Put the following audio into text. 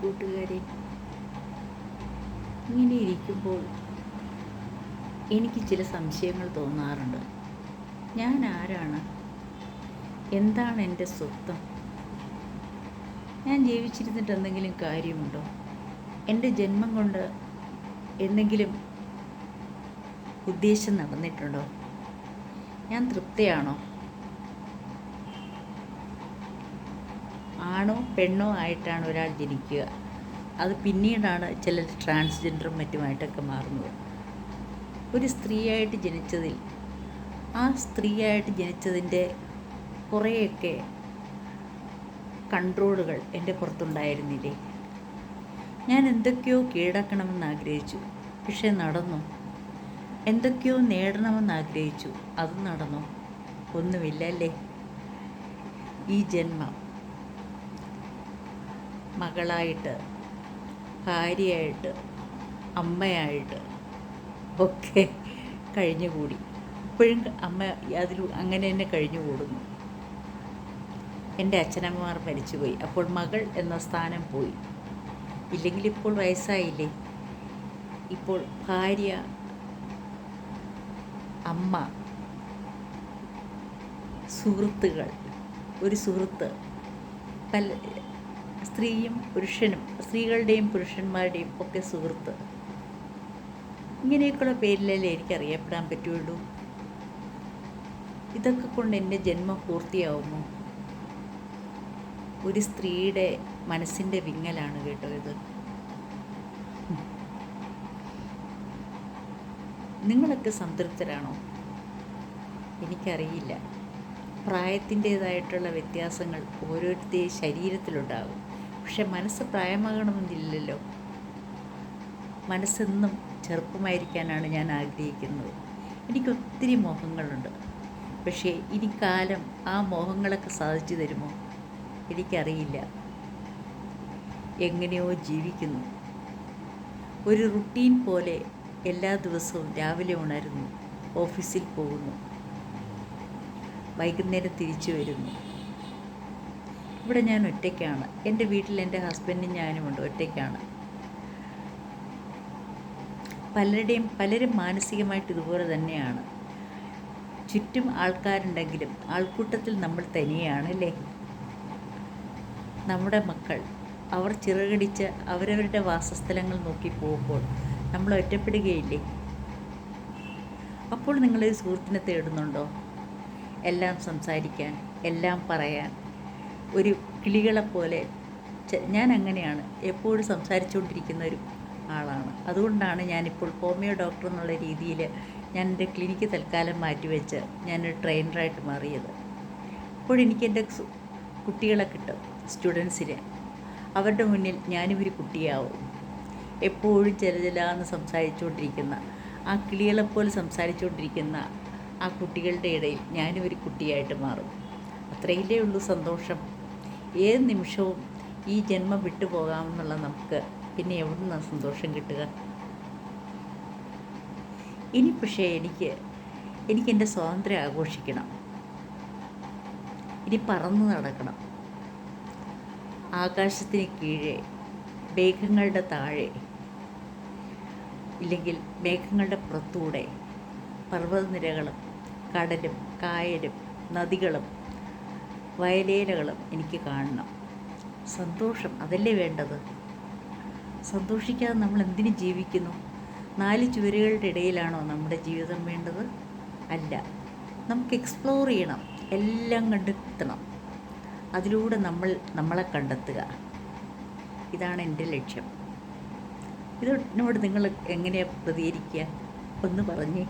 കൂട്ടുകാരെ, ഇങ്ങനെ ഇരിക്കുമ്പോൾ എനിക്ക് ചില സംശയങ്ങൾ തോന്നാറുണ്ട്. ഞാൻ ആരാണ്? എന്താണ് എൻ്റെ സ്വത്വം? ഞാൻ ജീവിച്ചിരുന്നിട്ട് എന്തെങ്കിലും കാര്യമുണ്ടോ? എൻ്റെ ജന്മം കൊണ്ട് എന്തെങ്കിലും ഉദ്ദേശം നടന്നിട്ടുണ്ടോ? ഞാൻ തൃപ്തയാണോ? ആണോ പെണ്ണോ ആയിട്ടാണ് ഒരാൾ ജനിക്കുക. അത് പിന്നീടാണ് ചിലർ ട്രാൻസ്ജെൻഡറും മറ്റുമായിട്ടൊക്കെ മാറുന്നത്. ഒരു സ്ത്രീയായിട്ട് ജനിച്ചതിൽ ആ സ്ത്രീയായിട്ട് ജനിച്ചതിൻ്റെ കുറേയൊക്കെ കൺട്രോളുകൾ എൻ്റെ പുറത്തുണ്ടായിരുന്നില്ലേ? ഞാൻ എന്തൊക്കെയോ കീഴടക്കണമെന്ന് ആഗ്രഹിച്ചു, പക്ഷേ നടന്നു. എന്തൊക്കെയോ നേടണമെന്ന് ആഗ്രഹിച്ചു, അത് നടന്നു. ഒന്നുമില്ല അല്ലേ? ഈ ജന്മം മകളായിട്ട്, ഭാര്യയായിട്ട്, അമ്മയായിട്ട് ഒക്കെ കഴിഞ്ഞുകൂടി. ഇപ്പോഴും അമ്മ അങ്ങനെ തന്നെ കഴിഞ്ഞുകൂടുന്നു. എൻ്റെ അച്ഛനമ്മമാർ മരിച്ചുപോയി, അപ്പോൾ മകൾ എന്ന സ്ഥാനം പോയി. ഇല്ലെങ്കിൽ ഇപ്പോൾ വയസ്സായില്ലേ? ഇപ്പോൾ ഭാര്യ, അമ്മ, സുഹൃത്തുക്കൾ, ഒരു സുഹൃത്ത്, പല സ്ത്രീയും പുരുഷനും, സ്ത്രീകളുടെയും പുരുഷന്മാരുടെയും ഒക്കെ സുഹൃത്ത്. ഇങ്ങനെയൊക്കെയുള്ള പേരിലല്ലേ എനിക്കറിയപ്പെടാൻ പറ്റുള്ളൂ. ഇതൊക്കെ കൊണ്ട് എൻ്റെ ജന്മം പൂർത്തിയാവുമോ? ഒരു സ്ത്രീയുടെ മനസ്സിൻ്റെ വിങ്ങലാണ് കേട്ടോ ഇത്. നിങ്ങളൊക്കെ സംതൃപ്തരാണോ? എനിക്കറിയില്ല. പ്രായത്തിൻ്റേതായിട്ടുള്ള വ്യത്യാസങ്ങൾ ഓരോരുത്തരുടെയും ശരീരത്തിലുണ്ടാകും. പക്ഷെ മനസ്സ് പ്രായമാകണമെന്നില്ലല്ലോ. മനസ്സെന്നും ചെറുപ്പമായിരിക്കാനാണ് ഞാൻ ആഗ്രഹിക്കുന്നത്. എനിക്കൊത്തിരി മോഹങ്ങളുണ്ട്. പക്ഷേ ഇനി കാലം ആ മോഹങ്ങളൊക്കെ സാധിച്ചു തരുമോ? എനിക്കറിയില്ല. എങ്ങനെയോ ജീവിക്കുന്നു. ഒരു റുട്ടീൻ പോലെ എല്ലാ ദിവസവും രാവിലെ ഉണരുന്നു, ഓഫീസിൽ പോകുന്നു, വൈകുന്നേരം തിരിച്ചു വരുന്നു. ഇവിടെ ഞാൻ ഒറ്റയ്ക്കാണ്. എൻ്റെ വീട്ടിൽ എൻ്റെ ഹസ്ബൻഡും ഞാനുമുണ്ട്, ഒറ്റയ്ക്കാണ്. പലരും മാനസികമായിട്ട് ഇതുപോലെ തന്നെയാണ്. ചുറ്റും ആൾക്കാരുണ്ടെങ്കിലും ആൾക്കൂട്ടത്തിൽ നമ്മൾ തനിയാണ്. നമ്മുടെ മക്കൾ അവർ ചിറകടിച്ച് അവരവരുടെ വാസസ്ഥലങ്ങൾ നോക്കി പോകുമ്പോൾ നമ്മൾ ഒറ്റപ്പെടുകയില്ലേ? അപ്പോൾ നിങ്ങളൊരു സുഹൃത്തിനെ തേടുന്നുണ്ടോ? എല്ലാം സംസാരിക്കാൻ, എല്ലാം പറയാൻ, ഒരു കിളികളെപ്പോലെ. ഞാൻ അങ്ങനെയാണ്, എപ്പോഴും സംസാരിച്ചുകൊണ്ടിരിക്കുന്ന ഒരു ആളാണ്. അതുകൊണ്ടാണ് ഞാനിപ്പോൾ ഹോമിയോ ഡോക്ടർ എന്നുള്ള രീതിയിൽ ഞാൻ എൻ്റെ ക്ലിനിക്ക് തൽക്കാലം മാറ്റിവെച്ച് ഞാനൊരു ട്രെയിനറായിട്ട് മാറിയത്. അപ്പോഴെനിക്ക് എൻ്റെ കുട്ടികളെ കിട്ടും, സ്റ്റുഡൻസിന്. അവരുടെ മുന്നിൽ ഞാനും ഒരു കുട്ടിയാവും. എപ്പോഴും ചെലചെലാന്ന് സംസാരിച്ചുകൊണ്ടിരിക്കുന്ന, ആ കിളികളെപ്പോലെ സംസാരിച്ചുകൊണ്ടിരിക്കുന്ന ആ കുട്ടികളുടെ ഇടയിൽ ഞാനും ഒരു കുട്ടിയായിട്ട് മാറും. അത്രയില്ലേ ഉള്ളൂ സന്തോഷം. ഏത് നിമിഷവും ഈ ജന്മം വിട്ടുപോകാമെന്നുള്ള നമുക്ക് പിന്നെ എവിടുന്നാണ് സന്തോഷം കിട്ടുക? ഇനി പക്ഷേ എനിക്കെൻ്റെ സ്വാതന്ത്ര്യം ആഘോഷിക്കണം. ഇനി പറന്നു നടക്കണം. ആകാശത്തിന് കീഴെ, മേഘങ്ങളുടെ താഴെ, ഇല്ലെങ്കിൽ മേഘങ്ങളുടെ പുറത്തൂടെ പർവ്വതനിരകളും കടലും കായലും നദികളും വയലേലകളും എനിക്ക് കാണണം. സന്തോഷം, അതല്ലേ വേണ്ടത്? സന്തോഷിക്കാതെ നമ്മൾ എന്തിനു ജീവിക്കുന്നു? 4 ചുവരുകളുടെ ഇടയിലാണോ നമ്മുടെ ജീവിതം വേണ്ടത്? അല്ല. നമുക്ക് എക്സ്പ്ലോർ ചെയ്യണം, എല്ലാം കണ്ടെത്തണം. അതിലൂടെ നമ്മളെ കണ്ടെത്തുക. ഇതാണ് എൻ്റെ ലക്ഷ്യം. ഇതിനോട് നിങ്ങൾ എങ്ങനെയാണ് പ്രതികരിക്കുക? ഒന്ന് പറഞ്ഞേ.